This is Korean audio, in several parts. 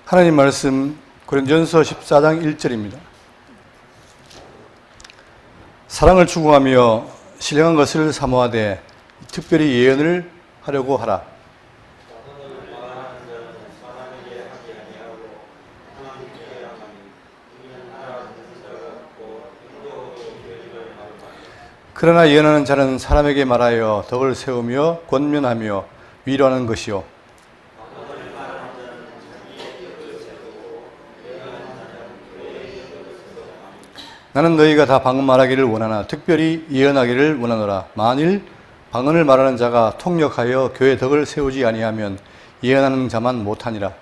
하나님 말씀 고린도전서 14장 1절입니다. 사랑을 추구하며 신령한 것을 사모하되 특별히 예언을 하려고 하라. 그러나 예언하는 자는 사람에게 말하여 덕을 세우며 권면하며 위로하는 것이요. 나는 너희가 다 방언 말하기를 원하나 특별히 예언하기를 원하노라. 만일 방언을 말하는 자가 통역하여 교회 덕을 세우지 아니하면 예언하는 자만 못하니라.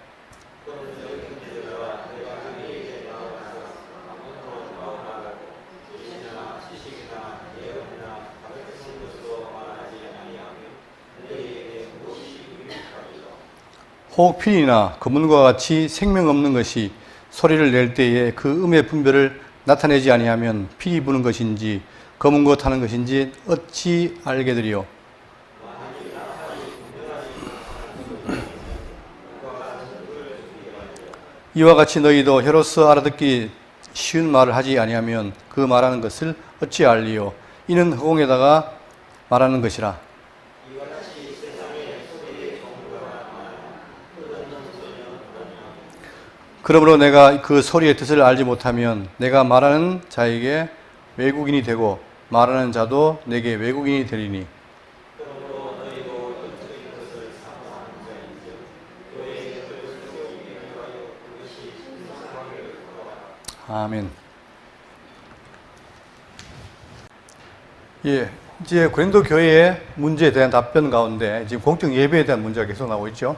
호흡필이나 검은과 같이 생명 없는 것이 소리를 낼 때에 그 음의 분별을 나타내지 아니하면 피 부는 것인지 검은 것 하는 것인지 어찌 알게 되리요. 이와 같이 너희도 혀로서 알아듣기 쉬운 말을 하지 아니하면 그 말하는 것을 어찌 알리요. 이는 허공에다가 말하는 것이라. 그러므로 내가 그 소리의 뜻을 알지 못하면 내가 말하는 자에게 외국인이 되고 말하는 자도 내게 외국인이 되리니. 아멘. 예, 이제 고린도 교회의 문제에 대한 답변 가운데 지금 공적 예배에 대한 문제가 계속 나오고 있죠.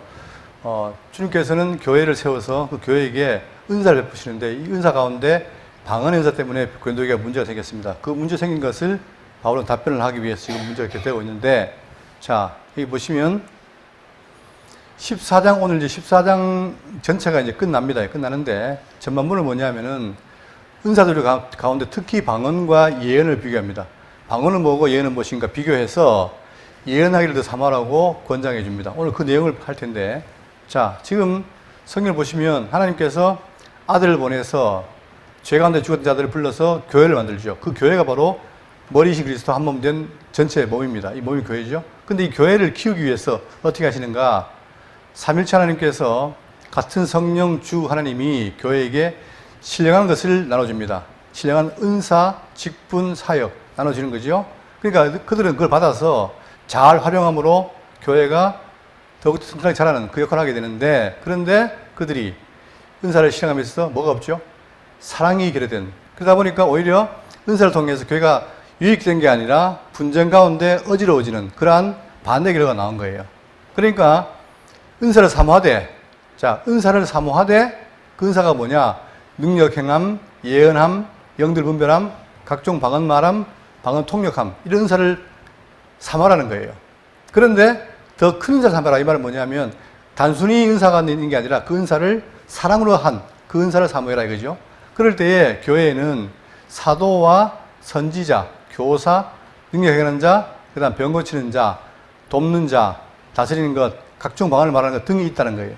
주님께서는 교회를 세워서 그 교회에게 은사를 베푸시는데 이 은사 가운데 방언 은사 때문에 고린도교회가 문제가 생겼습니다. 그 문제 생긴 것을 바울은 답변을 하기 위해서 지금 문제가 이렇게 되고 있는데, 자, 여기 보시면 14장, 오늘 이제 14장 전체가 이제 끝납니다. 끝나는데 전반부는 뭐냐면은 은사들 가운데 특히 방언과 예언을 비교합니다. 방언은 뭐고 예언은 무엇인가 비교해서 예언하기를 더 사모하라고 권장해 줍니다. 오늘 그 내용을 할 텐데, 자, 지금 성경을 보시면 하나님께서 아들을 보내서 죄 가운데 죽었던 자들을 불러서 교회를 만들죠. 그 교회가 바로 머리이신 그리스도 한 몸 된 전체 몸입니다. 이 몸이 교회죠. 근데 이 교회를 키우기 위해서 어떻게 하시는가? 삼일체 하나님께서 같은 성령 주 하나님이 교회에게 신령한 것을 나눠줍니다. 신령한 은사, 직분, 사역 나눠주는 거죠. 그러니까 그들은 그걸 받아서 잘 활용함으로 교회가 더욱더 튼튼하게 자라는 그 역할을 하게 되는데, 그런데 그들이 은사를 실행하면서 뭐가 없죠? 사랑이 결여된. 그러다 보니까 오히려 은사를 통해서 교회가 유익된 게 아니라 분쟁 가운데 어지러워지는 그러한 반대 결과가 나온 거예요. 그러니까 은사를 사모하되, 자, 은사를 사모하되 그 은사가 뭐냐? 능력 행함, 예언함, 영들 분별함, 각종 방언 말함, 방언 통역함, 이런 은사를 사모하라는 거예요. 그런데 더 큰 은사를 삼아라. 이 말은 뭐냐면 단순히 은사가 있는 게 아니라 그 은사를 사랑으로 한 그 은사를 사모해라 이거죠. 그럴 때에 교회에는 사도와 선지자, 교사, 능력행하는 자, 그 다음 병 고치는 자, 돕는 자, 다스리는 것, 각종 방언을 말하는 것 등이 있다는 거예요.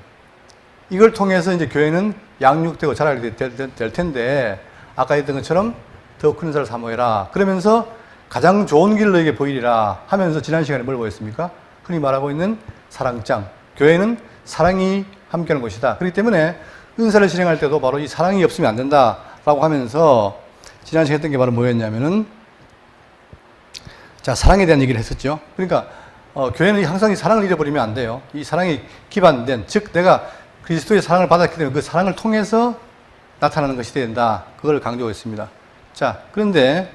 이걸 통해서 이제 교회는 양육되고 자라게 될 텐데, 아까 했던 것처럼 더 큰 은사를 사모해라. 그러면서 가장 좋은 길을 너에게 보이리라 하면서 지난 시간에 뭘 보였습니까? 흔히 말하고 있는 사랑장. 교회는 사랑이 함께하는 곳이다. 그렇기 때문에 은사를 실행할 때도 바로 이 사랑이 없으면 안 된다라고 하면서 지난 시간에 했던 게 바로 뭐였냐면은, 자, 사랑에 대한 얘기를 했었죠. 그러니까 교회는 항상 이 사랑을 잃어버리면 안 돼요. 이 사랑이 기반된, 즉 내가 그리스도의 사랑을 받았기 때문에 그 사랑을 통해서 나타나는 것이 된다. 그걸 강조했습니다. 자, 그런데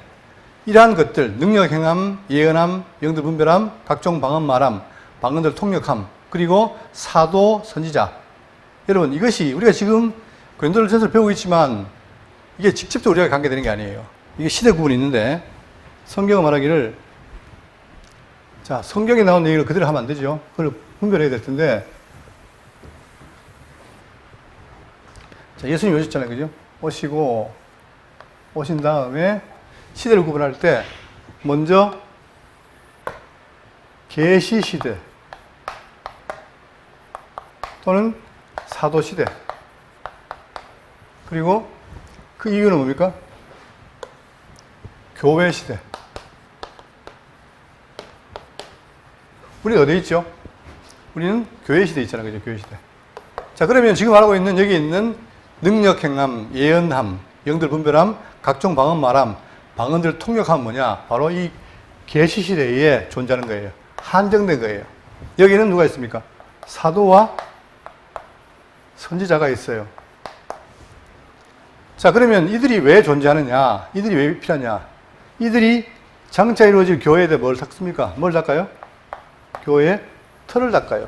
이러한 것들, 능력 행함, 예언함, 영들 분별함, 각종 방언 말함, 방언들 통역함, 그리고 사도, 선지자. 여러분, 이것이 우리가 지금 고린도전서를 배우고 있지만 이게 직접적으로 우리가 관계되는 게 아니에요. 이게 시대 구분이 있는데, 성경은 말하기를, 자, 성경에 나온 얘기를 그대로 하면 안 되죠. 그걸 분별해야 될 텐데, 자, 예수님 오셨잖아요. 그죠? 오신 다음에 시대를 구분할 때 먼저 계시 시대 또는 사도 시대, 그리고 그 이유는 뭡니까? 교회 시대. 우리는 어디에 있죠? 우리는 교회 시대에 있잖아요. 그죠? 교회 시대. 자, 그러면 지금 알고 있는 여기 있는 능력 행함, 예언함, 영들 분별함, 각종 방언 말함, 방언들 통역함은 뭐냐? 바로 이 계시 시대에 존재하는 거예요. 한정된 거예요. 여기는 누가 있습니까? 사도와 선지자가 있어요. 자, 그러면 이들이 왜 존재하느냐? 이들이 왜 필요하냐? 이들이 장차 이루어질 교회에 대해 뭘 닦습니까? 뭘 닦아요? 교회의 틀을 닦아요.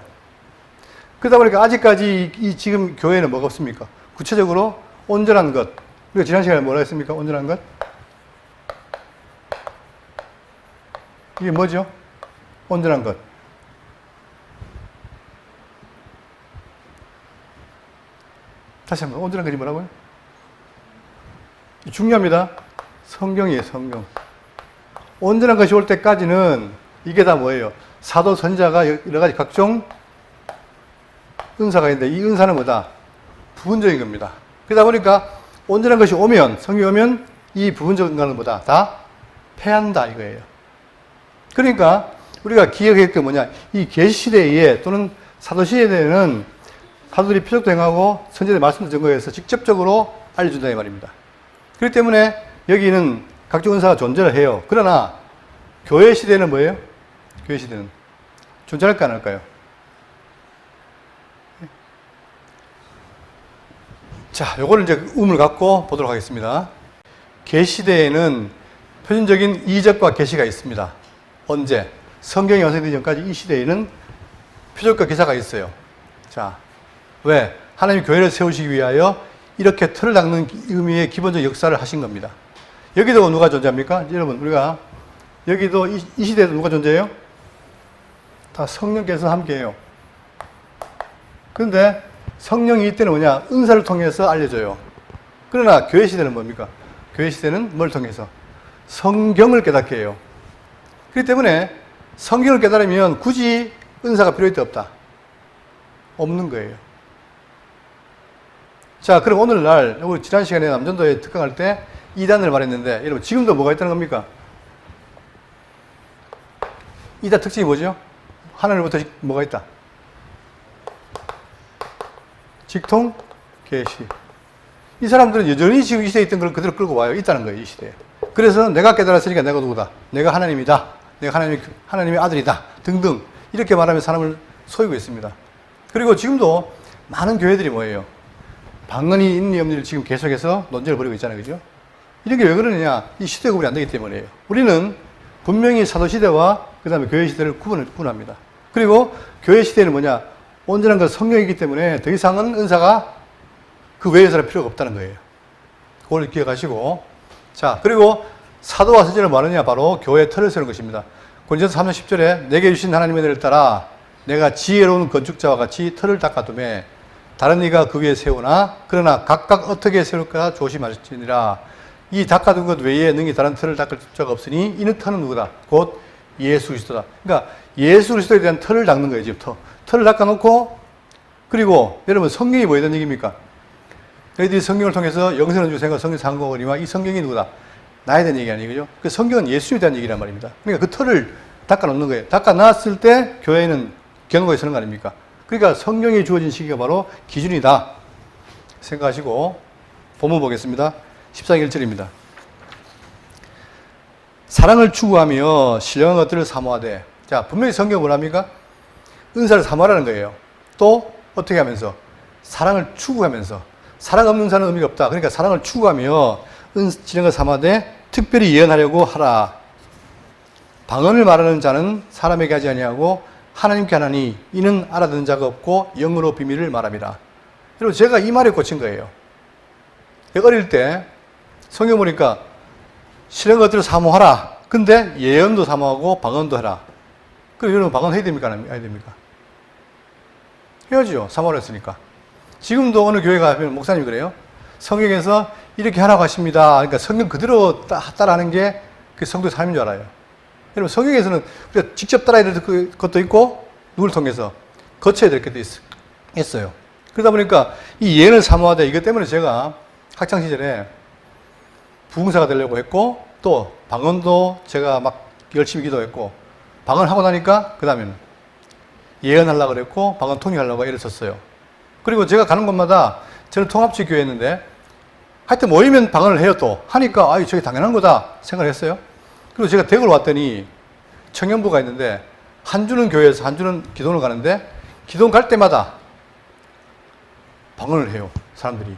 그러다 보니까 아직까지 이 지금 교회는 뭐가 없습니까? 구체적으로 온전한 것. 우리가 지난 시간에 뭐라 했습니까? 온전한 것? 이게 뭐죠? 온전한 것. 다시 한번, 온전한 것이 뭐라고요? 중요합니다. 성경이에요, 성경. 온전한 것이 올 때까지는 이게 다 뭐예요? 사도, 선지자가 여러 가지 각종 은사가 있는데 이 은사는 뭐다? 부분적인 겁니다. 그러다 보니까 온전한 것이 오면, 성경이 오면 이 부분적인 것은 뭐다? 다 패한다 이거예요. 그러니까 우리가 기억할 게 뭐냐? 이 계시시대에 또는 사도시대에는 사도들이 표적도 행하고 선지자들의 말씀도 증거해서 직접적으로 알려준다 이 말입니다. 그렇기 때문에 여기는 각종 은사가 존재를 해요. 그러나 교회 시대는 뭐예요? 교회 시대는 존재할까 안 할까요? 자, 요거를 이제 의문을 갖고 보도록 하겠습니다. 계시대에는 표준적인 이적과 계시가 있습니다. 언제? 성경이 완성되기 전까지 이 시대에는 표적과 기사가 있어요. 자, 왜? 하나님이 교회를 세우시기 위하여 이렇게 틀을 닦는 의미의 기본적 역사를 하신 겁니다. 여기도 누가 존재합니까? 여러분, 우리가 여기도 이 시대에도 누가 존재해요? 다 성령께서 함께해요. 그런데 성령이 이때는 뭐냐? 은사를 통해서 알려줘요. 그러나 교회 시대는 뭡니까? 교회 시대는 뭘 통해서? 성경을 깨닫게 해요. 그렇기 때문에 성경을 깨달으면 굳이 은사가 필요할 때 없다. 없는 거예요. 자, 그럼 오늘날, 지난 시간에 남전도에 특강할 때 2단을 말했는데, 여러분, 지금도 뭐가 있다는 겁니까? 2단 특징이 뭐죠? 하나님부터 뭐가 있다? 직통, 계시. 이 사람들은 여전히 지금 이 시대에 있던 걸 그대로 끌고 와요. 있다는 거예요, 이 시대에. 그래서 내가 깨달았으니까 내가 누구다? 내가 하나님이다. 내가 하나님의 아들이다. 등등. 이렇게 말하면 사람을 속이고 있습니다. 그리고 지금도 많은 교회들이 뭐예요? 방언이 있니 없니를 지금 계속해서 논쟁을 벌이고 있잖아요. 그죠? 이런 게 왜 그러느냐? 이 시대 구분이 안 되기 때문이에요. 우리는 분명히 사도시대와 그 다음에 교회 시대를 구분합니다. 그리고 교회 시대는 뭐냐? 온전한 것 성령이기 때문에 더 이상은 은사가 그 외의 사람 필요가 없다는 거예요. 그걸 기억하시고. 자, 그리고 사도와 선지자는 뭐하느냐? 바로 교회의 틀을 세우는 것입니다. 고린도서 3장 10절에 내게 주신 하나님의 은혜를 따라 내가 지혜로운 건축자와 같이 틀을 닦아두매 다른 이가 그 위에 세우나 그러나 각각 어떻게 세울까 조심하시니라. 이 닦아둔 것 외에 능히 다른 틀을 닦을 자가 없으니 이는 터는 누구다? 곧 예수 그리스도다. 그러니까 예수 그리스도에 대한 틀을 닦는 거예요. 지금부터 틀을 닦아놓고, 그리고 여러분 성경이 뭐에 대한 얘기입니까? 너희들이 성경을 통해서 영생을 줄 생각 성경 상고거니와 이 성경이 누구다? 나에 대한 얘기 아니에요. 그 성경은 예수에 대한 얘기란 말입니다. 그러니까 그 틀을 닦아놓는 거예요. 닦아놨을 때 교회는 견고하게 서는 거 아닙니까? 그러니까 성경이 주어진 시기가 바로 기준이다 생각하시고 본문 보겠습니다. 14장 1절입니다. 사랑을 추구하며 신령한 것들을 사모하되. 자, 분명히 성경은 뭐랍니까? 은사를 사모하라는 거예요. 또 어떻게 하면서? 사랑을 추구하면서. 사랑 없는 은사는 의미가 없다. 그러니까 사랑을 추구하며 신령한 것을 사모하되 특별히 예언하려고 하라. 방언을 말하는 자는 사람에게 하지 아니하고 하나님께 하나니 이는 알아듣는 자가 없고 영으로 비밀을 말함이라. 여러분, 제가 이 말에 꽂힌 거예요. 어릴 때 성경 보니까 신령한 것들을 사모하라. 근데 예언도 사모하고 방언도 해라. 그럼 여러분 방언 해야 됩니까? 안 해야 됩니까? 해야죠. 사모하라 했으니까. 지금도 어느 교회 가면 목사님이 그래요. 성경에서 이렇게 하라고 하십니다. 그러니까 성경 그대로 따라하는 게 그 성도의 삶인 줄 알아요. 여러분, 성경에서는 우리가 직접 따라야 될 것도 있고 누굴 통해서 거쳐야 될 것도 있어요. 그러다 보니까 이 예언을 사모하되, 이것 때문에 제가 학창시절에 부흥사가 되려고 했고, 또 방언도 제가 막 열심히 기도했고, 방언하고 나니까 그 다음에는 예언하려고 그랬고, 방언 통역하려고 애를 썼어요. 그리고 제가 가는 곳마다, 저는 통합지 교회였는데 하여튼 모이면 방언을 해요. 또 하니까 아, 저게 당연한 거다 생각을 했어요. 그리고 제가 대구를 왔더니 청년부가 있는데 한 주는 교회에서 한 주는 기도를 가는데 기도 갈 때마다 방언을 해요, 사람들이.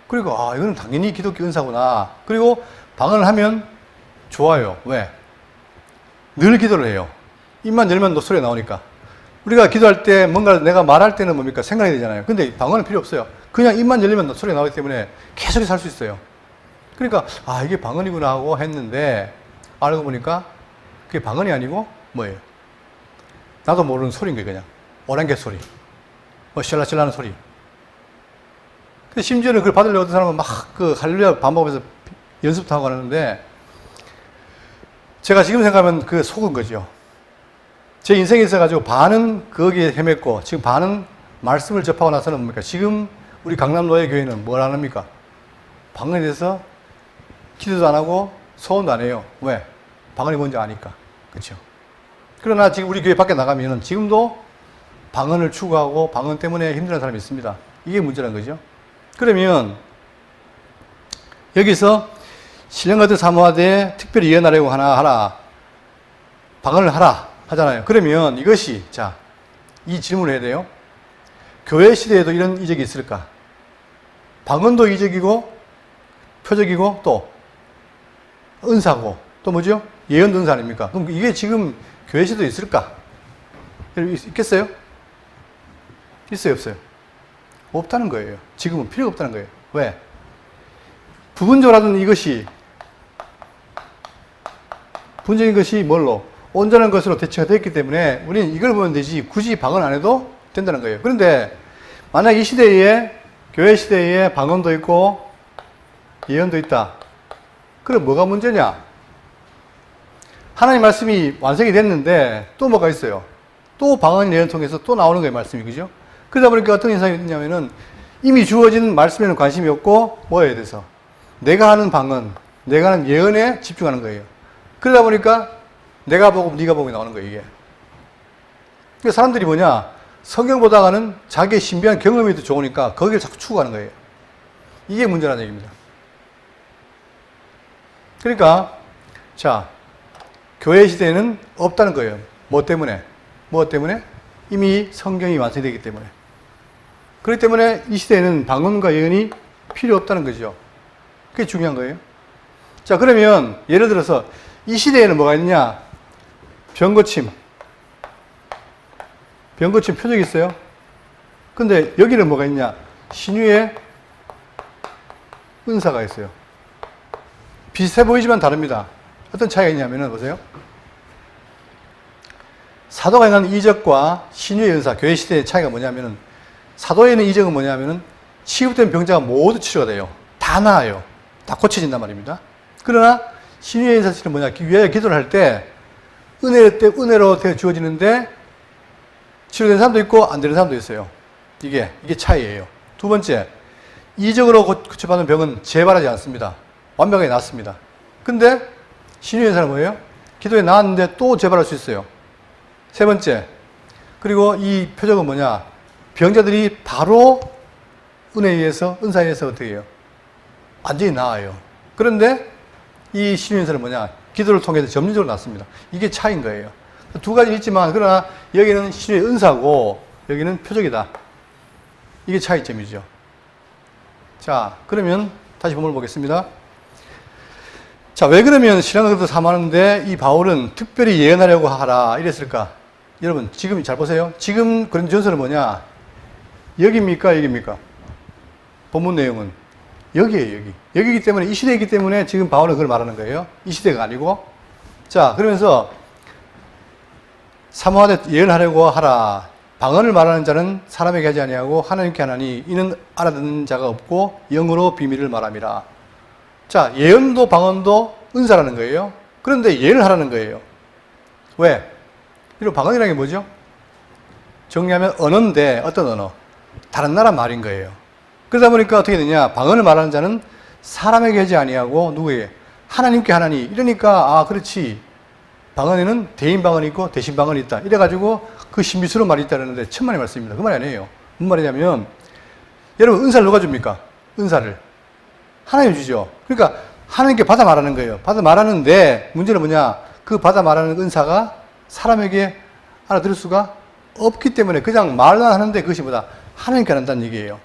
그리고 아, 이거는 당연히 기독교 은사구나. 그리고 방언을 하면 좋아요. 왜? 늘 기도를 해요. 입만 열면 또 소리가 나오니까. 우리가 기도할 때 뭔가 내가 말할 때는 뭡니까? 생각이 되잖아요. 근데 방언은 필요 없어요. 그냥 입만 열리면 소리가 나오기 때문에 계속해서 할 수 있어요. 그러니까 아, 이게 방언이구나 하고 했는데 알고 보니까 그게 방언이 아니고 뭐예요? 나도 모르는 소리인 거예요. 그냥 오랑개 소리, 뭐 샬라샬라는 소리. 근데 심지어는 그걸 받으려고 어떤 사람은 막 그 할렐루야 반복해서 연습도 하고 하는데 제가 지금 생각하면 그 속은 거죠. 제 인생에 있어가지고 반은 거기에 헤맸고 지금 반은 말씀을 접하고 나서는 뭡니까? 지금 우리 강남노예교회는 뭘 안 합니까? 방언에 대해서 기도도 안 하고 소원도 안 해요. 왜? 방언이 뭔지 아니까. 그렇죠? 그러나 지금 우리 교회 밖에 나가면은 지금도 방언을 추구하고 방언 때문에 힘들어하는 사람이 있습니다. 이게 문제라는 거죠. 그러면 여기서 신령같은 사모하되 특별히 예언하려고 하나 하라. 방언을 하라 하잖아요. 그러면 이것이 자, 이 질문을 해야 돼요. 교회 시대에도 이런 이적이 있을까? 방언도 이적이고 표적이고 또 은사고 또 뭐죠? 예언도 은사 아닙니까? 그럼 이게 지금 교회 시대도 있을까? 있겠어요? 있어요, 없어요? 없다는 거예요. 지금은 필요가 없다는 거예요. 왜? 부분적으로 하던 이것이 부분적인 것이 뭘로? 온전한 것으로 대체가 됐기 때문에 우리는 이걸 보면 되지 굳이 방언 안 해도 된다는 거예요. 그런데 만약 이 시대에 교회 시대에 방언도 있고 예언도 있다. 그럼 뭐가 문제냐? 하나님 말씀이 완성이 됐는데 또 뭐가 있어요? 또 방언 예언 통해서 또 나오는 거예요, 말씀이. 그죠? 그러다 보니까 어떤 현상이 있냐면은 이미 주어진 말씀에는 관심이 없고 뭐에 대해서? 내가 하는 방언, 내가 하는 예언에 집중하는 거예요. 그러다 보니까 내가 보고 네가 보고 나오는 거예요, 이게. 그러니까 사람들이 뭐냐? 성경 보다가는 자기의 신비한 경험이 더 좋으니까 거기를 자꾸 추구하는 거예요. 이게 문제라는 얘기입니다. 그러니까 자, 교회 시대에는 없다는 거예요. 뭐 때문에? 뭐 때문에? 이미 성경이 완성되기 때문에. 그렇기 때문에 이 시대에는 방언과 예언이 필요 없다는 거죠. 그게 중요한 거예요. 자, 그러면 예를 들어서 이 시대에는 뭐가 있냐? 병고침 표적이 있어요. 근데 여기는 뭐가 있냐? 신유의 은사가 있어요. 비슷해 보이지만 다릅니다. 어떤 차이가 있냐면은 보세요. 사도가 행한 이적과 신유의 은사, 교회 시대의 차이가 뭐냐면은 사도에 있는 이적은 뭐냐면은 치유된 병자가 모두 치료가 돼요. 다 나아요. 다 고쳐진단 말입니다. 그러나 신유의 은사는 뭐냐? 위하여 기도를 할 때 은혜로 주어지는데 치료된 사람도 있고 안 되는 사람도 있어요. 이게 차이예요. 두 번째, 이적으로 고쳐받는 병은 재발하지 않습니다. 완벽하게 낫습니다. 근데 신유의 은사는 뭐예요? 기도에 나았는데 또 재발할 수 있어요. 세 번째, 그리고 이 표적은 뭐냐? 병자들이 바로 은혜에 의해서, 은사에 의해서 어떻게 해요? 완전히 나아요. 그런데 이 신유의 은사는 뭐냐? 기도를 통해서 점진적으로 낫습니다. 이게 차이인 거예요. 두 가지 있지만, 그러나 여기는 신유의 은사고, 여기는 표적이다. 이게 차이점이죠. 자, 그러면 다시 본문을 보겠습니다. 자, 왜 그러면 신앙을 삼하는데 이 바울은 특별히 예언하려고 하라 이랬을까? 여러분, 지금 잘 보세요. 지금 고린도전서는 뭐냐? 여기입니까? 여기입니까? 본문 내용은 여기에요, 여기. 여기이기 때문에, 이 시대이기 때문에 지금 바울은 그걸 말하는 거예요. 이 시대가 아니고. 자, 그러면서 사모하되 예언하려고 하라. 방언을 말하는 자는 사람에게 하지 아니하고 하나님께 하나니 이는 알아듣는 자가 없고 영으로 비밀을 말함이라. 자, 예언도 방언도 은사라는 거예요. 그런데 예언을 하라는 거예요. 왜? 그리고 방언이라는 게 뭐죠? 정리하면 언어인데 어떤 언어? 다른 나라 말인 거예요. 그러다 보니까 어떻게 되냐? 방언을 말하는 자는 사람에게 하지 아니하고 누구에게? 하나님께 하나니. 이러니까 그렇지. 방언에는 대인 방언이 있고 대신 방언이 있다. 이래가지고 그 신비스러운 말이 있다는데 천만의 말씀입니다. 그 말이 아니에요. 무슨 말이냐면 여러분 은사를 누가 줍니까? 은사를 하나님 주죠. 그러니까 하나님께 받아 말하는 거예요. 받아 말하는데 문제는 뭐냐? 그 받아 말하는 은사가 사람에게 알아들을 수가 없기 때문에 그냥 말만 하는데 그것이 뭐다? 하나님께 한다는 얘기예요.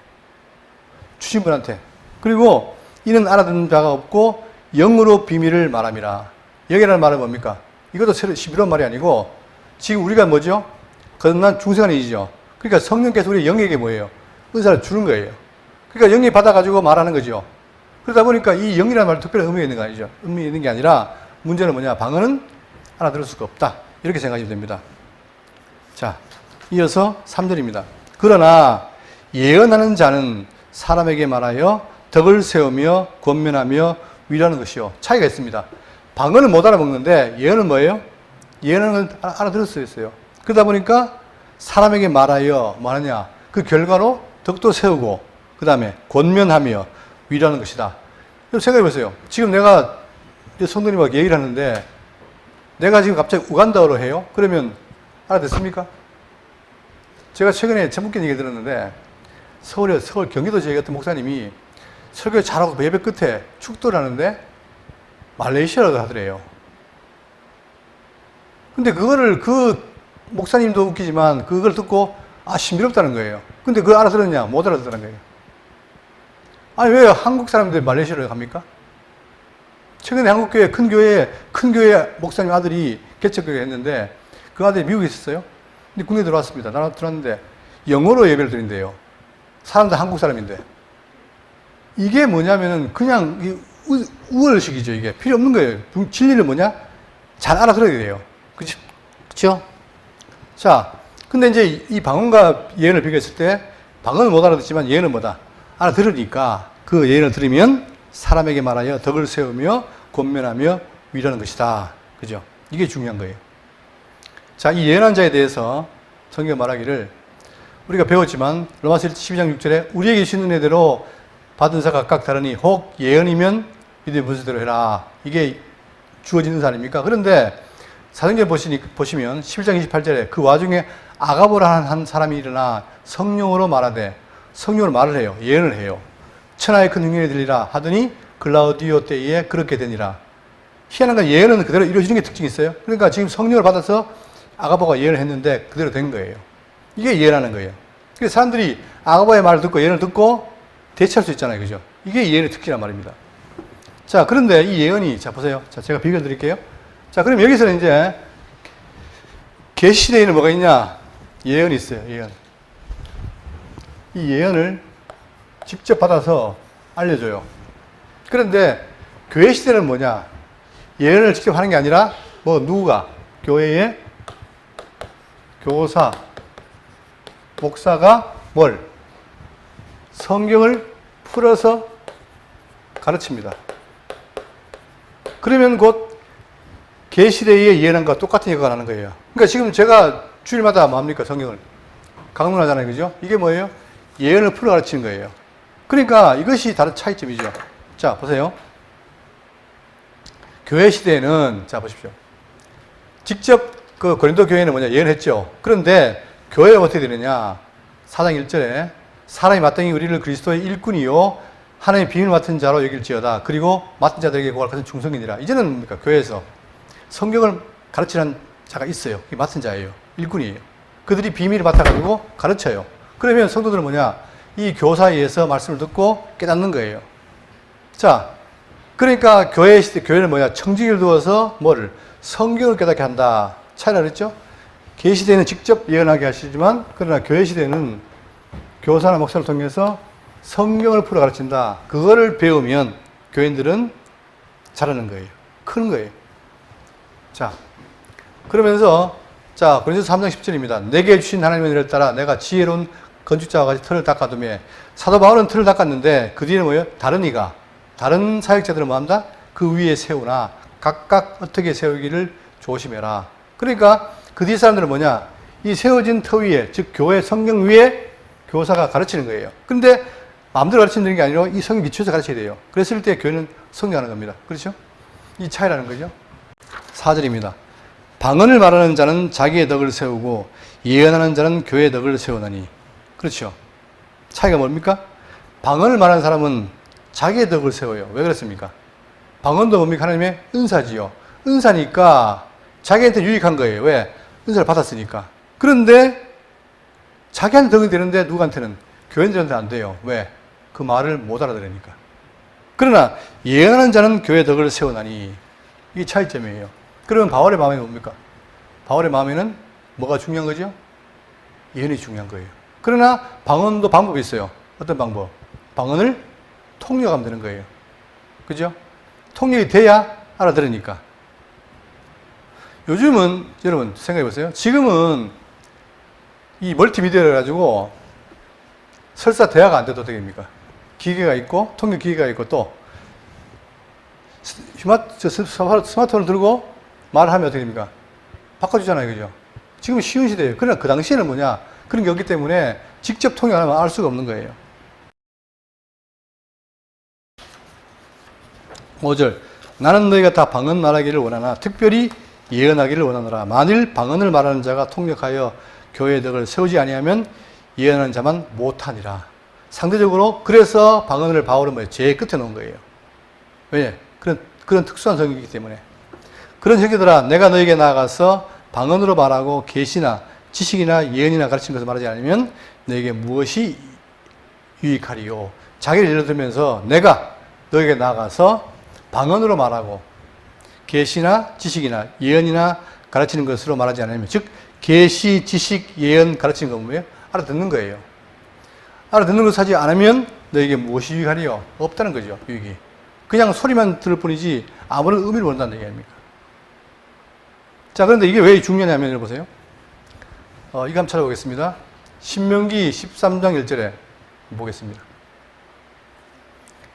주신 분한테. 그리고 이는 알아듣는 자가 없고 영으로 비밀을 말함이라. 영이라는 말은 뭡니까? 이것도 시비로운 말이 아니고 지금 우리가 뭐죠? 거듭난 중생안이죠. 그러니까 성령께서 우리 영에게 뭐예요? 은사를 주는 거예요. 그러니까 영이 받아가지고 말하는 거죠. 그러다 보니까 이 영이라는 말은 특별한 의미가 있는 거 아니죠. 의미 있는 게 아니라 문제는 뭐냐? 방언은 알아들을 수가 없다. 이렇게 생각하시면 됩니다. 자, 이어서 3절입니다. 그러나 예언하는 자는 사람에게 말하여 덕을 세우며 권면하며 위로하는 것이요. 차이가 있습니다. 방언은 못 알아먹는데 예언은 뭐예요? 예언은 알아들을 수 있어요. 그러다 보니까 사람에게 말하여 뭐 하느냐? 그 결과로 덕도 세우고 그 다음에 권면하며 위로하는 것이다. 생각해 보세요. 지금 내가 성도님하고 얘기를 하는데 내가 지금 갑자기 우간다어로 해요? 그러면 알아듣습니까? 제가 최근에 전문적인 얘기를 들었는데 서울 경기도 지역 같은 목사님이 설교 잘하고 예배 끝에 축도를 하는데 말레이시아어를 하더래요. 근데 그거를 그 목사님도 웃기지만 그걸 듣고 신비롭다는 거예요. 근데 그걸 알아들었냐? 못 알아듣는 거예요. 아니 왜 한국 사람들이 말레이시아를 갑니까? 최근에 한국교회 큰 교회 목사님 아들이 개척교회 했는데 그 아들이 미국에 있었어요. 근데 국내에 들어왔습니다. 나라 들어왔는데 영어로 예배를 드린대요. 사람들 한국 사람인데. 이게 뭐냐면은 그냥 우월식이죠. 이게 필요 없는 거예요. 진리는 뭐냐? 잘 알아들어야 돼요. 그렇죠? 자, 근데 이제 이 방언과 예언을 비교했을 때 방언은 못 알아듣지만 예언은 뭐다? 알아들으니까 그 예언을 들으면 사람에게 말하여 덕을 세우며 권면하며 위로하는 것이다. 그죠? 이게 중요한 거예요. 자, 이 예언한 자에 대해서 성경 말하기를 우리가 배웠지만 로마서 12장 6절에 우리에게 주신 은혜대로 받은 사 각각 다르니 혹 예언이면 믿음의 분수대로 해라. 이게 주어지는 사 아닙니까? 그런데 사도행전 보시면 11장 28절에 그 와중에 아가보라 한 사람이 일어나 성령으로 말하되 성령으로 말을 해요. 예언을 해요. 천하의 큰 능력이 들리라 하더니 글라우디오 때에 그렇게 되니라. 희한한 건 예언은 그대로 이루어지는 게 특징이 있어요. 그러니까 지금 성령을 받아서 아가보가 예언을 했는데 그대로 된 거예요. 이게 예언하는 거예요. 그래서 사람들이 아가보의 말을 듣고 예언을 듣고 대체할 수 있잖아요. 그죠? 이게 예언의 특징이란 말입니다. 자, 그런데 이 예언이, 자, 보세요. 자, 제가 비교해 드릴게요. 자, 그럼 여기서는 이제 계시시대에는 뭐가 있냐? 예언이 있어요. 예언. 이 예언을 직접 받아서 알려줘요. 그런데 교회 시대는 뭐냐? 예언을 직접 하는 게 아니라 누가? 교회의 교사, 목사가 뭘? 성경을 풀어서 가르칩니다. 그러면 곧 계시대의 예언과 똑같은 결과가 나는 거예요. 그러니까 지금 제가 주일마다 뭡니까? 성경을 강론하잖아요. 그죠? 이게 뭐예요? 예언을 풀어 가르치는 거예요. 그러니까 이것이 다른 차이점이죠. 자, 보세요. 교회 시대에는, 자, 보십시오. 직접 그 고린도 교회는 뭐냐? 예언했죠. 그런데 교회가 어떻게 되느냐? 4장 1절에 사람이 마땅히 우리를 그리스도의 일꾼이요 하나님의 비밀 맡은 자로 여길지어다. 그리고 맡은 자들에게 고할 것은 충성이니라. 이제는 뭡니까? 교회에서 성경을 가르치는 자가 있어요. 그게 맡은 자예요. 일꾼이에요. 그들이 비밀을 맡아가지고 가르쳐요. 그러면 성도들은 뭐냐? 이 교사에 의해서 말씀을 듣고 깨닫는 거예요. 자, 그러니까 교회 시대, 교회는 뭐냐? 청지기를 두어서 뭐를? 성경을 깨닫게 한다. 차이가 그랬죠? 계시대는 직접 예언하게 하시지만, 그러나 교회 시대는 교사나 목사를 통해서 성경을 풀어 가르친다. 그거를 배우면 교인들은 자라는 거예요. 크는 거예요. 자, 그러면서, 자, 고린도서 3장 10절입니다. 내게 주신 하나님의 은혜를 따라 내가 지혜로운 건축자와 같이 틀을 닦아두며, 사도 바울은 틀을 닦았는데 그 뒤에는 뭐예요? 다른 이가, 다른 사역자들은 뭐 한다? 그 위에 세우나 각각 어떻게 세우기를 조심해라. 그러니까 그 뒤에 사람들은 뭐냐? 이 세워진 터 위에, 즉 교회 성경 위에 교사가 가르치는 거예요. 근데 마음대로 가르치는 게 아니라 이 성경 기초에서 가르쳐야 돼요. 그랬을 때 교회는 성장하는 겁니다. 그렇죠? 이 차이라는 거죠. 4절입니다. 방언을 말하는 자는 자기의 덕을 세우고 예언하는 자는 교회의 덕을 세우나니. 그렇죠. 차이가 뭡니까? 방언을 말하는 사람은 자기의 덕을 세워요. 왜 그렇습니까? 방언도 뭡니까? 하나님의 은사지요. 은사니까 자기한테 유익한 거예요. 왜? 은사를 받았으니까. 그런데 자기한테 덕이 되는데 누구한테는? 교인들한테 안 돼요. 왜? 그 말을 못 알아들으니까. 그러나 예언하는 자는 교회의 덕을 세우나니. 이게 차이점이에요. 그러면 바울의 마음이 뭡니까? 바울의 마음에는 뭐가 중요한 거죠? 예언이 중요한 거예요. 그러나 방언도 방법이 있어요. 어떤 방법? 방언을 통역하면 되는 거예요. 그죠? 통역이 돼야 알아들으니까. 요즘은 여러분 생각해 보세요. 지금은 이 멀티미디어를 가지고 설사 대화가 안 돼도 어떻게 됩니까? 기계가 있고 통역 기계가 있고 또 스마트폰을 들고 말을 하면 어떻게 됩니까? 바꿔주잖아요. 그죠? 지금 쉬운 시대예요. 그러나 그 당시에는 뭐냐? 그런 게 없기 때문에 직접 통역하면 알 수가 없는 거예요. 5절. 나는 너희가 다 방언 말하기를 원하나 특별히 예언하기를 원하노라. 만일 방언을 말하는 자가 통역하여 교회의 덕을 세우지 아니하면 예언하는 자만 못하니라. 상대적으로 그래서 방언을 바울은 뭐예요? 제일 끝에 놓은 거예요. 왜? 그런 특수한 성격이기 때문에. 그런 형제들아, 내가 너에게 나아가서 방언으로 말하고 계시나 지식이나 예언이나 가르치는 것을 말하지 않으면 너에게 무엇이 유익하리요? 자기를 예를 들면서 내가 너에게 나아가서 방언으로 말하고 계시나 지식이나 예언이나 가르치는 것으로 말하지 않으면, 즉 계시, 지식, 예언 가르치는 건 뭐예요? 알아듣는 거예요. 알아듣는 것을 하지 않으면 너에게 무엇이 유익하리요? 없다는 거죠. 유익이. 그냥 소리만 들을 뿐이지 아무런 의미를 모른다는 얘기 아닙니까? 자, 그런데 이게 왜 중요하냐면 여러분 보세요. 이거 한번 찾아보겠습니다. 신명기 13장 1절에 보겠습니다.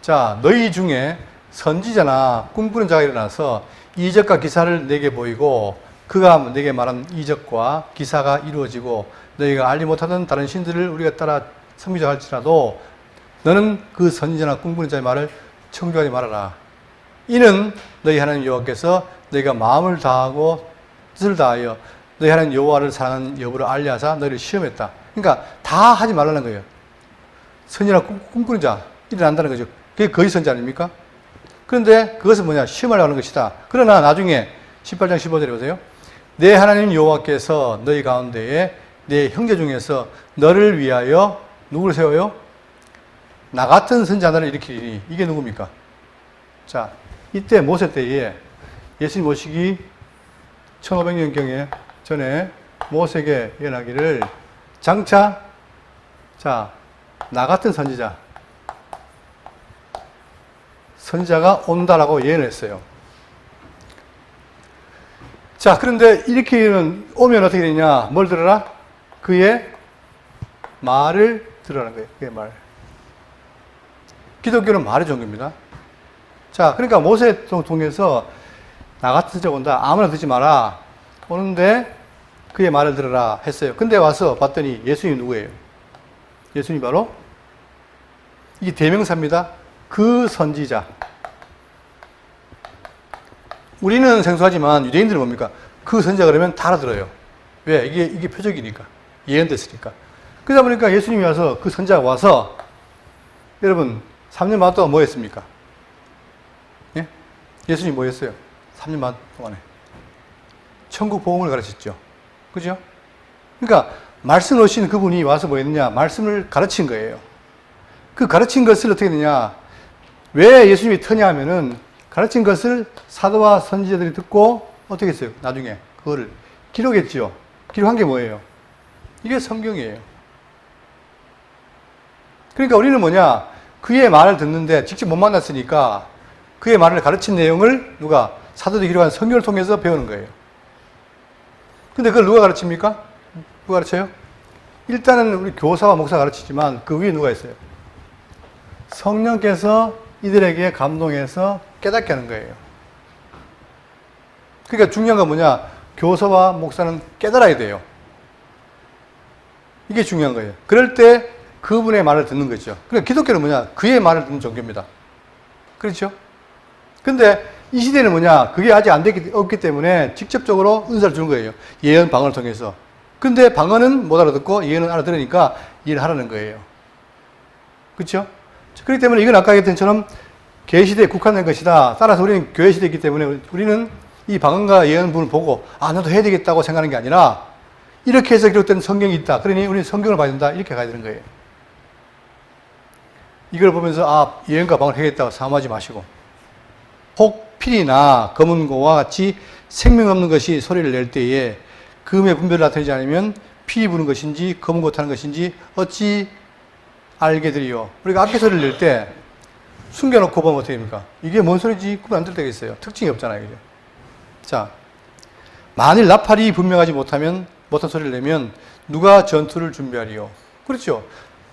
자, 너희 중에 선지자나 꿈꾸는 자가 일어나서 이적과 기사를 내게 보이고 그가 내게 말한 이적과 기사가 이루어지고 너희가 알지 못하던 다른 신들을 우리가 따라 섬기자 할지라도 너는 그 선지자나 꿈꾸는 자의 말을 청중하지 말아라. 이는 너희 하나님 여호와께서 너희가 마음을 다하고 뜻을 다하여 너희 하나님 여호와를 사랑하는 여부를 알려 하사 너희를 시험했다. 그러니까 다 하지 말라는 거예요. 선지자나 꿈꾸는 자 일어난다는 거죠. 그게 거의 선지 아닙니까? 그런데 그것은 뭐냐? 시험을 하는 것이다. 그러나 나중에 18장 15절에 보세요. 내 하나님 여호와께서 너희 가운데에 내 형제 중에서 너를 위하여 누구를 세워요? 나 같은 선지자를 일으키리니. 이게 누굽니까? 자, 이때 모세 때에 예수님 오시기 1500년경에 전에 모세에게 예언하기를 장차 자, 나 같은 선지자가 온다라고 예언했어요. 자, 그런데 이렇게 오면 어떻게 되냐? 뭘 들어라? 그의 말을 들으라는 거예요. 그의 말. 기독교는 말의 종교입니다. 자, 그러니까 모세 통해서 나 같은 선지자가 온다. 아무나 듣지 마라. 오는데 그의 말을 들으라 했어요. 근데 와서 봤더니 예수님이 누구예요? 예수님이 바로 이게 대명사입니다. 그 선지자. 우리는 생소하지만 유대인들은 뭡니까? 그 선지자 그러면 다 알아들어요. 왜? 이게 표적이니까. 예언됐으니까. 그러다 보니까 예수님이 와서 그 선지자가 와서 여러분 3년 반 동안 뭐 했습니까? 예? 예수님이 뭐 했어요? 3년 반 동안에 천국 복음을 가르쳤죠. 그죠? 그러니까 말씀 오신 그분이 와서 뭐 했느냐? 말씀을 가르친 거예요. 그 가르친 것을 어떻게 했느냐? 왜 예수님이 터냐 하면은 가르친 것을 사도와 선지자들이 듣고 어떻게 했어요? 나중에 그거를 기록했죠. 기록한 게 뭐예요? 이게 성경이에요. 그러니까 우리는 뭐냐? 그의 말을 듣는데 직접 못 만났으니까 그의 말을 가르친 내용을 누가? 사도들이 기록한 성경을 통해서 배우는 거예요. 근데 그걸 누가 가르칩니까? 누가 가르쳐요? 일단은 우리 교사와 목사가 가르치지만 그 위에 누가 있어요? 성령께서 이들에게 감동해서 깨닫게 하는 거예요. 그러니까 중요한 건 뭐냐? 교사와 목사는 깨달아야 돼요. 이게 중요한 거예요. 그럴 때 그분의 말을 듣는 거죠. 그러니까 기독교는 뭐냐? 그의 말을 듣는 종교입니다. 그렇죠? 근데 이 시대는 뭐냐? 그게 아직 없기 때문에 직접적으로 은사를 주는 거예요. 예언, 방언을 통해서. 근데 방언은 못 알아듣고 예언은 알아들으니까 일을 하라는 거예요. 그렇죠? 그렇기 때문에 이건 아까 얘기했던 것처럼 계시대에 국한된 것이다. 따라서 우리는 교회 시대이기 때문에 우리는 이 방언과 예언 부분을 보고 나도 해야 되겠다고 생각하는 게 아니라 이렇게 해서 기록된 성경이 있다. 그러니 우리는 성경을 봐야 된다. 이렇게 가야 되는 거예요. 이걸 보면서 예언과 방언을 해야겠다고 사모하지 마시고 혹 필이나 검은고와 같이 생명 없는 것이 소리를 낼 때에 금의 분별을 나타내지 않으면 필이 부는 것인지 검은고 타는 것인지 어찌 알게 되리요. 우리가 악기 소리를 낼 때 숨겨놓고 보면 어떻게 됩니까? 이게 뭔 소리인지 구분 안 될 때가 있어요. 특징이 없잖아요. 그죠? 자, 만일 나팔이 분명하지 못한 소리를 내면 누가 전투를 준비하리요? 그렇죠.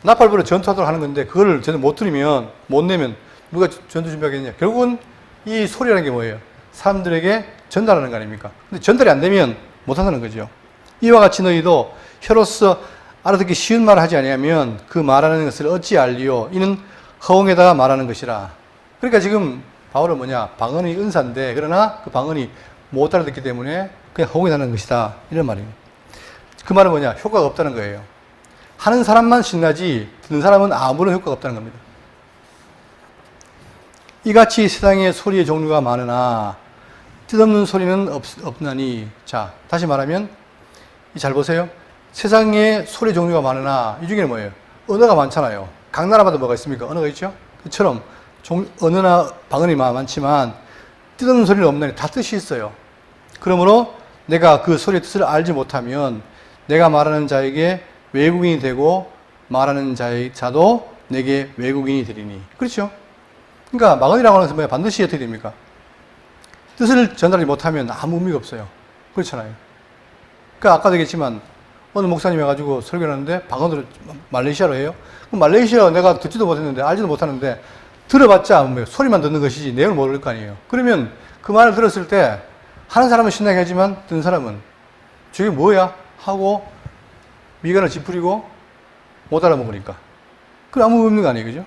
나팔 불어 전투하도록 하는 건데 그걸 제대로 못 내면 누가 전투 준비하겠냐? 결국은 이 소리라는 게 뭐예요? 사람들에게 전달하는 거 아닙니까? 근데 전달이 안 되면 못 한다는 거죠. 이와 같이 너희도 혀로서 알아듣기 쉬운 말을 하지 아니하면 그 말하는 것을 어찌 알리요? 이는 허공에다가 말하는 것이라. 그러니까 지금 바울은 뭐냐? 방언이 은사인데 그러나 그 방언이 못 알아듣기 때문에 그냥 허공에 나는 것이다. 이런 말이에요. 그 말은 뭐냐? 효과가 없다는 거예요. 하는 사람만 신나지 듣는 사람은 아무런 효과가 없다는 겁니다. 이같이 세상에 소리의 종류가 많으나 뜻없는 소리는 없나니. 자, 다시 말하면 잘 보세요. 세상에 소리 종류가 많으나 이 중에는 뭐예요? 언어가 많잖아요. 각 나라마다 뭐가 있습니까? 언어가 있죠? 그처럼 언어나 방언이 많지만 뜻없는 소리는 없나니 다 뜻이 있어요. 그러므로 내가 그 소리의 뜻을 알지 못하면 내가 말하는 자에게 외국인이 되고 말하는 자도 내게 외국인이 되리니. 그렇죠? 그러니까 방언이라고 하는 것은 뭐야? 반드시 어떻게 됩니까? 뜻을 전달하지 못하면 아무 의미가 없어요. 그렇잖아요. 그러니까 아까도 얘기했지만 어느 목사님 해가지고 설교를 하는데 방언으로 말레이시아로 해요. 그럼 말레이시아 내가 듣지도 못했는데 알지도 못하는데 들어봤자 뭐 소리만 듣는 것이지 내용을 모를 거 아니에요. 그러면 그 말을 들었을 때 하는 사람은 신나게 하지만 듣는 사람은 저게 뭐야? 하고 미간을 찌푸리고 못 알아먹으니까. 그럼 아무 의미 없는 거 아니에요. 그죠?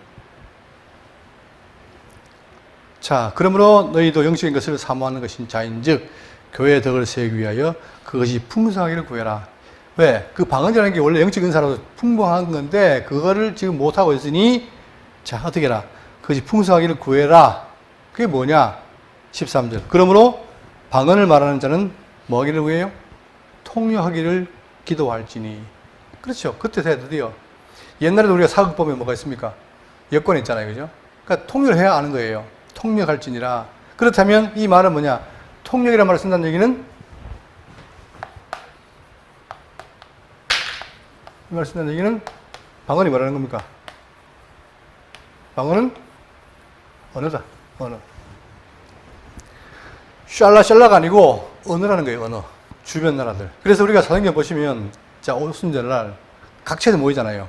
자, 그러므로 너희도 영적인 것을 사모하는 것인 자인즉 교회의 덕을 세우기 위하여 그것이 풍성하기를 구해라. 왜? 그 방언이라는 게 원래 영적인 은사로 풍부한 건데 그거를 지금 못하고 있으니 자, 어떻게 해라? 그것이 풍성하기를 구해라. 그게 뭐냐? 13절. 그러므로 방언을 말하는 자는 뭐 하기를 구해요? 통역하기를 기도할지니. 그렇죠. 그때 돼야 드디어. 옛날에도 우리가 사극 보면 뭐가 있습니까? 여권 있잖아요. 그죠? 그러니까 통역을 해야 아는 거예요. 통역할지니라. 그렇다면 이 말은 뭐냐? 통역이라는 말을 쓴다는 얘기는 이 말을 쓴다는 얘기는 방언이 뭐라는 겁니까? 방언은 언어다. 언어. 샬라샬라가 아니고 언어라는 거예요. 언어. 주변 나라들. 그래서 우리가 사도행전 보시면 자, 오순절날 각처에서 모이잖아요.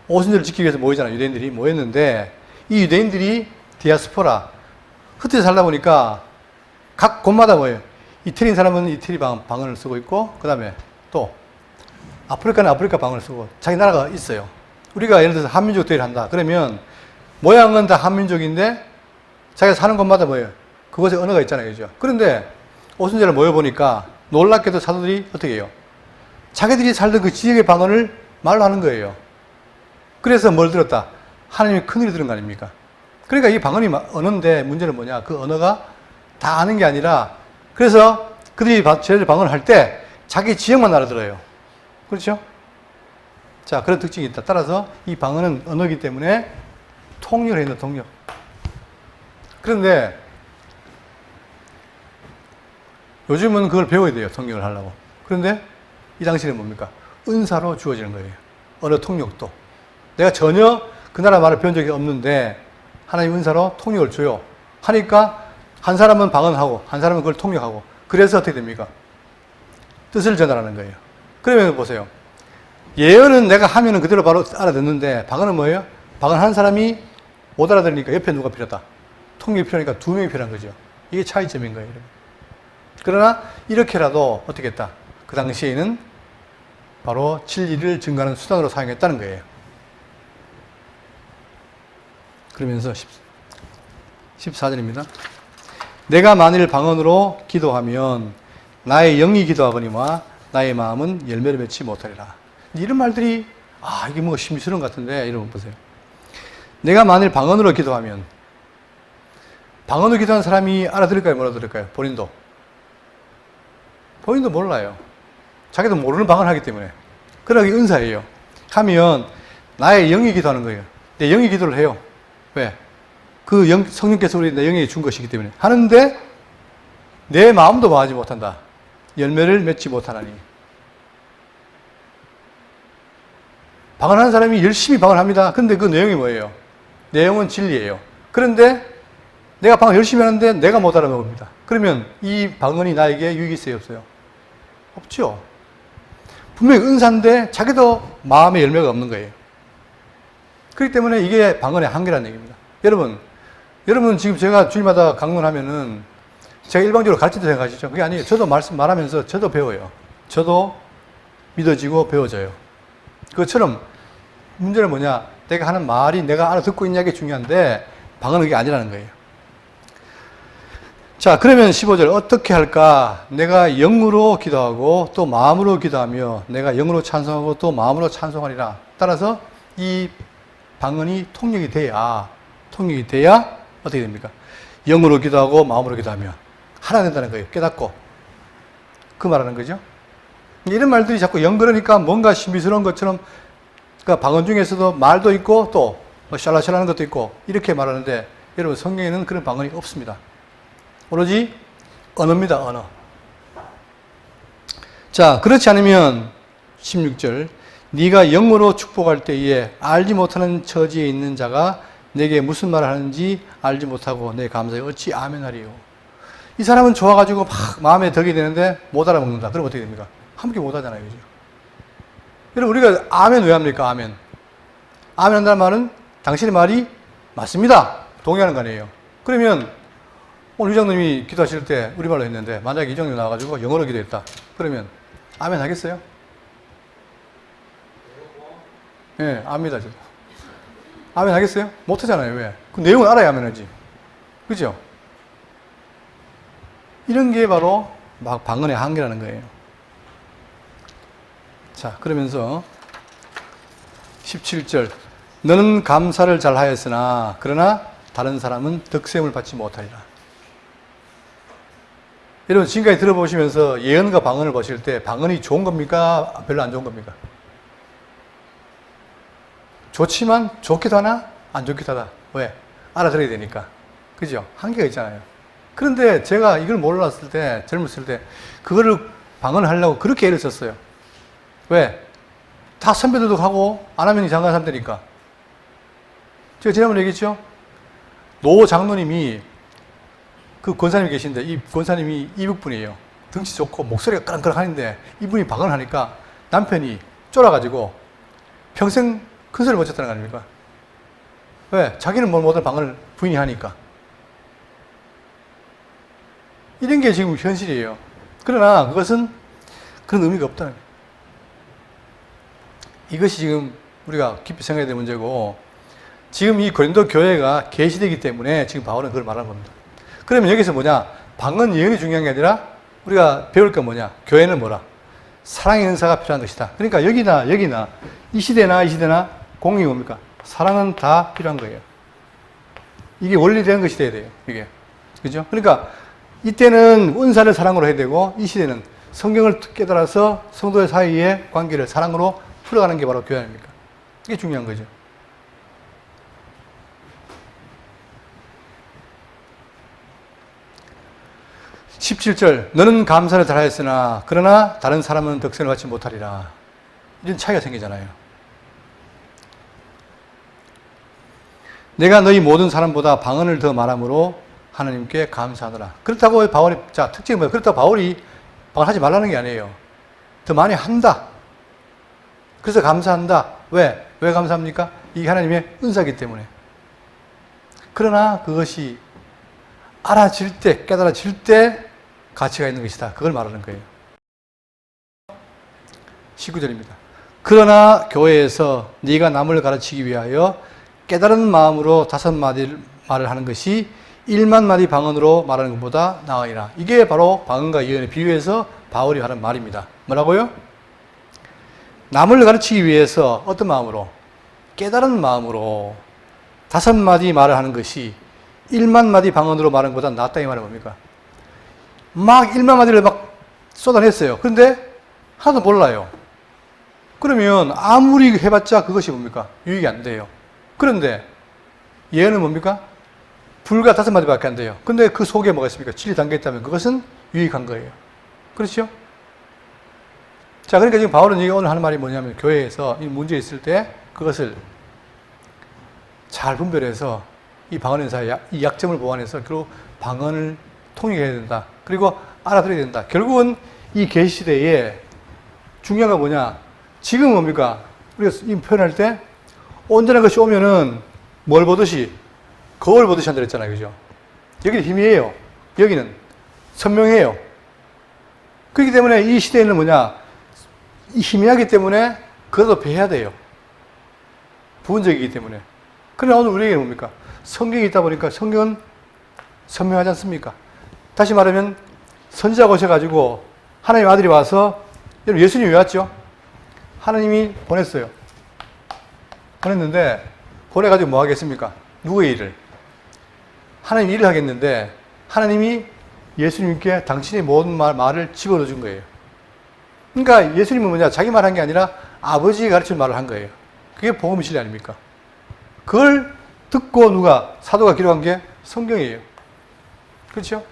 오순절을 지키기 위해서 모이잖아요. 유대인들이 모였는데 이 유대인들이 디아스포라 흩어져 살다 보니까 각 곳마다 뭐예요? 이태리인 사람은 이태리 방언을 쓰고 있고 그 다음에 또 아프리카는 아프리카 방언을 쓰고 자기 나라가 있어요. 우리가 예를 들어서 한민족 대회를 한다. 그러면 모양은 다 한민족인데 자기가 사는 곳마다 뭐예요? 그곳에 언어가 있잖아요. 그죠? 그런데 오순절에 모여보니까 놀랍게도 사도들이 어떻게 해요? 자기들이 살던 그 지역의 방언을 말로 하는 거예요. 그래서 뭘 들었다? 하나님이 큰일을 들은 거 아닙니까? 그러니까 이 방언이 언어인데 문제는 뭐냐? 그 언어가 다 아는 게 아니라 그래서 그들이 쟤들 방언을 할 때 자기 지역만 알아들어요. 그렇죠? 자, 그런 특징이 있다. 따라서 이 방언은 언어이기 때문에 통역을 해야 된다. 통역. 그런데 요즘은 그걸 배워야 돼요. 통역을 하려고. 그런데 이 당시에는 뭡니까? 은사로 주어지는 거예요. 언어 통역도. 내가 전혀 그 나라 말을 배운 적이 없는데 하나님 은사로 통역을 줘요. 하니까 한 사람은 방언하고 한 사람은 그걸 통역하고 그래서 어떻게 됩니까? 뜻을 전달하는 거예요. 그러면 보세요. 예언은 내가 하면은 그대로 바로 알아듣는데 방언은 뭐예요? 방언하는 사람이 못 알아들으니까 옆에 누가 필요하다. 통역이 필요하니까 두 명이 필요한 거죠. 이게 차이점인 거예요. 그러나 이렇게라도 어떻게 했다? 그 당시에는 바로 진리를 증거하는 수단으로 사용했다는 거예요. 그러면서 14절입니다. 내가 만일 방언으로 기도하면 나의 영이 기도하거니와 나의 마음은 열매를 맺지 못하리라. 이런 말들이 이게 뭔가 심스러운 것 같은데 이러면 보세요. 내가 만일 방언으로 기도하면, 방언으로 기도한 사람이 알아들을까요? 못 알아들을까요? 본인도 몰라요. 자기도 모르는 방언을 하기 때문에. 그러기 은사예요. 하면 나의 영이 기도하는 거예요. 내 영이 기도를 해요. 왜? 그 성령께서 우리 내 영에 준 것이기 때문에 하는데 내 마음도 망하지 못한다. 열매를 맺지 못하나니. 방언하는 사람이 열심히 방언합니다. 근데 그 내용이 뭐예요? 내용은 진리예요. 그런데 내가 방언 열심히 하는데 내가 못 알아먹습니다. 그러면 이 방언이 나에게 유익이 있어요? 없어요? 없죠. 분명히 은사인데 자기도 마음의 열매가 없는 거예요. 그렇기 때문에 이게 방언의 한계라는 얘기입니다. 여러분 지금 제가 주일마다 강론하면은 제가 일방적으로 가르친다 생각하시죠? 그게 아니에요. 저도 말하면서 저도 배워요. 저도 믿어지고 배워져요. 그것처럼 문제는 뭐냐? 내가 하는 말이 내가 알아듣고 있냐 게 중요한데 방언은 그게 아니라는 거예요. 자, 그러면 15절 어떻게 할까? 내가 영으로 기도하고 또 마음으로 기도하며 내가 영으로 찬송하고 또 마음으로 찬송하리라. 따라서 이 방언이 통역이 돼야 어떻게 됩니까? 영으로 기도하고 마음으로 기도하며 하나 된다는 거예요. 깨닫고. 그 말하는 거죠. 이런 말들이 자꾸 연결하니까 뭔가 신비스러운 것처럼, 그러니까 방언 중에서도 말도 있고 또 샬라샬라하는 것도 있고 이렇게 말하는데 여러분 성경에는 그런 방언이 없습니다. 오로지 언어입니다. 언어. 자, 그렇지 않으면 16절 네가 영으로 축복할 때에 알지 못하는 처지에 있는 자가 내게 무슨 말을 하는지 알지 못하고 내 감사에 어찌 아멘하리요. 이 사람은 좋아가지고 막 마음에 덕이 되는데 못 알아먹는다. 그럼 어떻게 됩니까? 함께 못 하잖아요. 그죠? 여러분 우리가 아멘 왜 합니까? 아멘 한다는 말은 당신의 말이 맞습니다. 동의하는 거 아니에요. 그러면 오늘 유장님이 기도하실 때 우리말로 했는데 만약에 이장님 나와가지고 영어로 기도했다. 그러면 아멘 하겠어요? 예, 압니다. 저도. 아멘 하겠어요? 못 하잖아요. 왜? 그 내용을 알아야 아멘 하지. 그죠? 이런 게 바로 막 방언의 한계라는 거예요. 자, 그러면서 17절 너는 감사를 잘 하였으나 그러나 다른 사람은 득세움을 받지 못하리라. 여러분 지금까지 들어보시면서 예언과 방언을 보실 때 방언이 좋은 겁니까? 별로 안 좋은 겁니까? 좋지만 좋기도 하나 안 좋기도 하다. 왜? 알아들어야 되니까. 그죠? 한계가 있잖아요. 그런데 제가 이걸 몰랐을 때, 젊었을 때 그거를 방언을 하려고 그렇게 애를 썼어요. 왜? 다 선배들도 하고 안 하면 이상한 사람 되니까. 제가 지난번에 얘기했죠? 노 장로님이 그 권사님이 계신데 이 권사님이 이북분이에요. 등치 좋고 목소리가 까랑까랑 하는데 이분이 방언을 하니까 남편이 쫄아가지고 평생 큰 소리 못 쳤다는 거 아닙니까? 왜? 자기는 뭘 못한 방언을 부인이 하니까. 이런 게 지금 현실이에요. 그러나 그것은 그런 의미가 없다는 거예요. 이것이 지금 우리가 깊이 생각해야 될 문제고 지금 이 고린도 교회가 계시되기 때문에 지금 바울은 그걸 말하는 겁니다. 그러면 여기서 뭐냐? 방언 예언이 중요한 게 아니라 우리가 배울 건 뭐냐? 교회는 뭐라? 사랑의 은사가 필요한 것이다. 그러니까 여기나 이 시대나 공이 뭡니까? 사랑은 다 필요한 거예요. 이게 원리되는 것이 돼야 돼요. 이게. 그죠? 그러니까 이때는 은사를 사랑으로 해야 되고 이 시대는 성경을 깨달아서 성도의 사이의 관계를 사랑으로 풀어가는 게 바로 교회 아닙니까? 이게 중요한 거죠. (17절) 너는 감사를 잘하였으나 그러나 다른 사람은 덕선을 받지 못하리라. 이런 차이가 생기잖아요. 내가 너희 모든 사람보다 방언을 더 말함으로 하나님께 감사하노라. 그렇다고 바울이, 자, 특징이 뭐예요? 그렇다고 바울이 방언하지 말라는 게 아니에요. 더 많이 한다. 그래서 감사한다. 왜? 왜 감사합니까? 이게 하나님의 은사이기 때문에. 그러나 그것이 알아질 때, 깨달아질 때 가치가 있는 것이다. 그걸 말하는 거예요. 19절입니다. 그러나 교회에서 네가 남을 가르치기 위하여 깨달은 마음으로 5마디 말을 하는 것이 1만 마디 방언으로 말하는 것보다 나으리라. 이게 바로 방언과 예언의 비유에서 바울이 하는 말입니다. 뭐라고요? 남을 가르치기 위해서 어떤 마음으로? 깨달은 마음으로 5마디 말을 하는 것이 1만 마디 방언으로 말하는 것보다 낫다 이 말은 뭡니까? 막 1만 마디를 막 쏟아냈어요. 그런데 하나도 몰라요. 그러면 아무리 해봤자 그것이 뭡니까? 유익이 안 돼요. 그런데 예언은 뭡니까? 불과 5마디밖에 안 돼요. 근데 그 속에 뭐가 있습니까? 진리 담겨 있다면 그것은 유익한 거예요. 그렇죠? 자, 그러니까 지금 바울은 오늘 하는 말이 뭐냐면 교회에서 이 문제 있을 때 그것을 잘 분별해서 이 방언 행사의 이 약점을 보완해서 결국 방언을 통일해야 된다. 그리고 알아들어야 된다. 결국은 이 계시 시대에 중요한 건 뭐냐? 지금 뭡니까? 우리가 이 표현할 때 온전한 것이 오면은 뭘 보듯이 거울 보듯이 한다 그랬잖아요. 그죠? 여기는 힘이에요. 여기는 선명해요. 그렇기 때문에 이 시대에는 뭐냐? 이 희미하기 때문에 그래도 배해야 돼요. 부분적이기 때문에. 그러나 오늘 우리에게 뭡니까? 성경이 있다 보니까 성경은 선명하지 않습니까? 다시 말하면 선지자가 오셔가지고 하나님 아들이 와서 여러분 예수님이 왜 왔죠? 하나님이 보냈어요. 보냈는데 보내가지고 뭐 하겠습니까? 누구의 일을? 하나님 일을 하겠는데 하나님이 예수님께 당신의 모든 말을 집어넣어 준 거예요. 그러니까 예수님은 뭐냐? 자기 말한 게 아니라 아버지의 가르치는 말을 한 거예요. 그게 복음의 진리 아닙니까? 그걸 듣고 누가? 사도가 기록한 게 성경이에요. 그렇죠?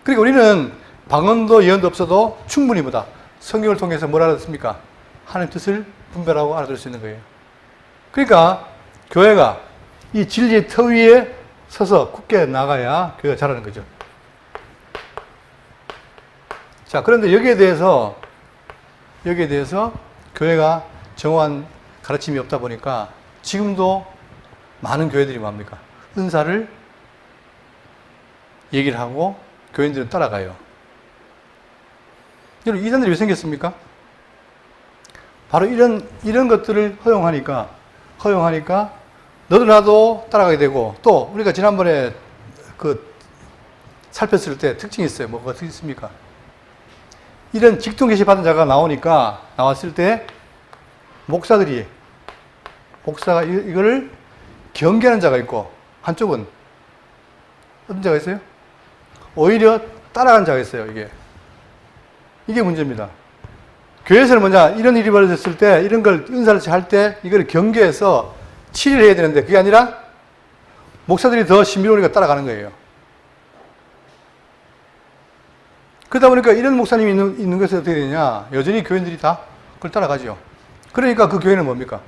그러니까 우리는 방언도 예언도 없어도 충분히 뭐다? 성경을 통해서 뭘 알아듣습니까? 하나님의 뜻을 분별하고 알아들을 수 있는 거예요. 그러니까 교회가 이 진리의 터 위에 서서 굳게 나가야 교회가 자라는 거죠. 자, 그런데 여기에 대해서 교회가 정확한 가르침이 없다 보니까 지금도 많은 교회들이 뭡니까? 은사를 얘기를 하고 교인들은 따라가요. 여러분, 이단들이 왜 생겼습니까? 바로 이런 것들을 허용하니까 너도 나도 따라가게 되고, 또 우리가 지난번에 살폈을 때 특징이 있어요. 뭐가 있습니까? 이런 직통 계시 받은 자가 나왔을 때 목사가 이거를 경계하는 자가 있고, 한쪽은 어떤 자가 있어요? 오히려 따라가는 자가 있어요. 이게 문제입니다. 교회에서는 뭐냐, 이런 일이 벌어졌을 때, 이런 걸 은사를 할 때 이걸 경계해서 치료를 해야 되는데 그게 아니라 목사들이 더 신비로우니까 따라가는 거예요. 그러다 보니까 이런 목사님이 있는 것에 어떻게 되냐, 여전히 교인들이 다 그걸 따라가죠. 그러니까 그 교회는 뭡니까?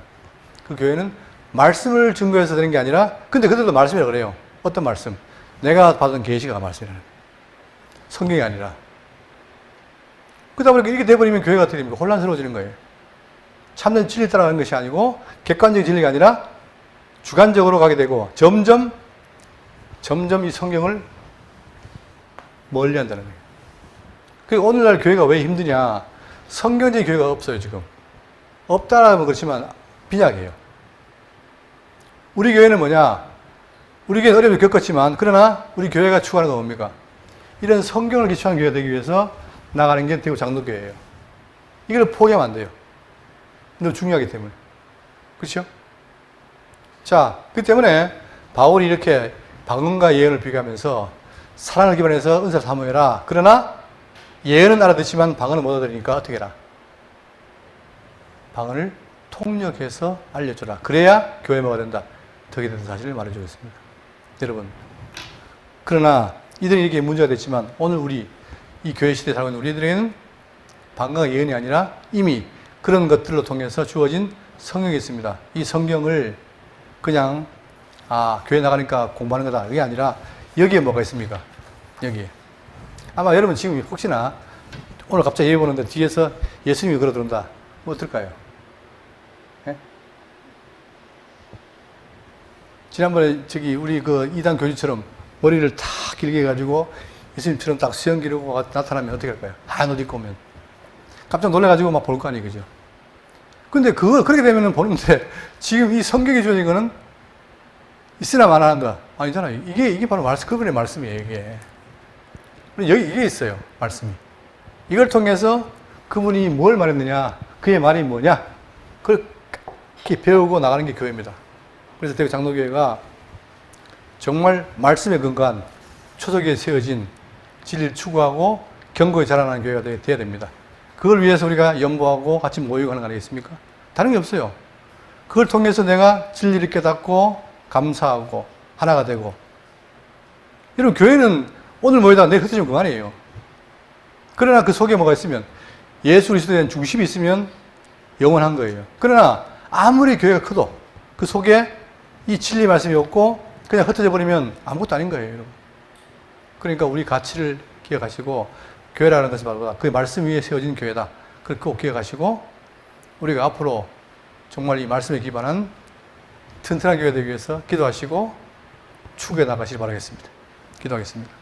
그 교회는 말씀을 증거해서 되는 게 아니라, 근데 그들도 말씀이라고 그래요. 어떤 말씀? 내가 받은 계시가 말씀이라는 거예요. 성경이 아니라. 그러다 보니까 이렇게 돼버리면 교회가 어떻게 됩니까? 혼란스러워지는 거예요. 참된 진리 따라가는 것이 아니고 객관적인 진리가 아니라 주관적으로 가게 되고 점점 이 성경을 멀리 한다는 거예요. 그리고 오늘날 교회가 왜 힘드냐? 성경적인 교회가 없어요, 지금. 없다라면 그렇지만 빈약해요. 우리 교회는 뭐냐? 우리 교회는 어려움을 겪었지만, 그러나 우리 교회가 추구하는 건 뭡니까? 이런 성경을 기초한 교회가 되기 위해서 나가는 게 대구 장로교회예요. 이걸 포기하면 안 돼요. 너무 중요하기 때문에. 그렇죠? 자, 그 때문에 바울이 이렇게 방언과 예언을 비교하면서 사랑을 기반해서 은사를 사모해라. 그러나 예언은 알아듣지만 방언은 못 알아들으니까 어떻게 해라? 방언을 통역해서 알려줘라. 그래야 교회 뭐가 된다? 덕이 된다 사실을 말해주고 있습니다. 여러분, 그러나 이들이 이렇게 문제가 됐지만 오늘 우리 이 교회 시대에 살고 있는 우리들에게는 방언과 예언이 아니라 이미 그런 것들로 통해서 주어진 성경이 있습니다. 이 성경을 그냥 교회 나가니까 공부하는 거다. 그게 아니라 여기에 뭐가 있습니까? 여기에. 아마 여러분 지금 혹시나 오늘 갑자기 예배 보는데 뒤에서 예수님이 걸어 들어온다. 뭐 어떨까요? 예? 지난번에 우리 이단 교주처럼 머리를 다 길게 해가지고 예수님처럼 딱 수염 기르고 나타나면 어떻게 할까요? 하얀 옷 입고 오면. 깜짝 놀래가지고 막 볼 거 아니에요, 그죠? 근데 그렇게 되면은 보는데 지금 이 성경이 주어진 거는 있으나 마나한다. 아니잖아요. 이게 바로 그분의 말씀이에요, 이게. 이게 있어요, 말씀이. 이걸 통해서 그분이 뭘 말했느냐, 그의 말이 뭐냐, 그걸 배우고 나가는 게 교회입니다. 그래서 대구 장로교회가 정말 말씀에 근거한 초석에 세워진 진리를 추구하고 견고히 자라나는 교회가 되어야 됩니다. 그걸 위해서 우리가 연보하고 같이 모이고 하는 거 아니겠습니까? 다른 게 없어요. 그걸 통해서 내가 진리를 깨닫고 감사하고 하나가 되고. 여러분, 교회는 오늘 모이다가 내일 흩어지면 그만이에요. 그러나 그 속에 뭐가 있으면, 예수 그리스도에 대한 중심이 있으면 영원한 거예요. 그러나 아무리 교회가 커도 그 속에 이 진리 말씀이 없고 그냥 흩어져 버리면 아무것도 아닌 거예요, 여러분. 그러니까 우리 가치를 기억하시고, 교회라는 것이 바로 그 말씀 위에 세워진 교회다. 그걸 꼭 기억하시고, 우리가 앞으로 정말 이 말씀에 기반한 튼튼한 교회 되기 위해서 기도하시고 추구해 나가시길 바라겠습니다. 기도하겠습니다.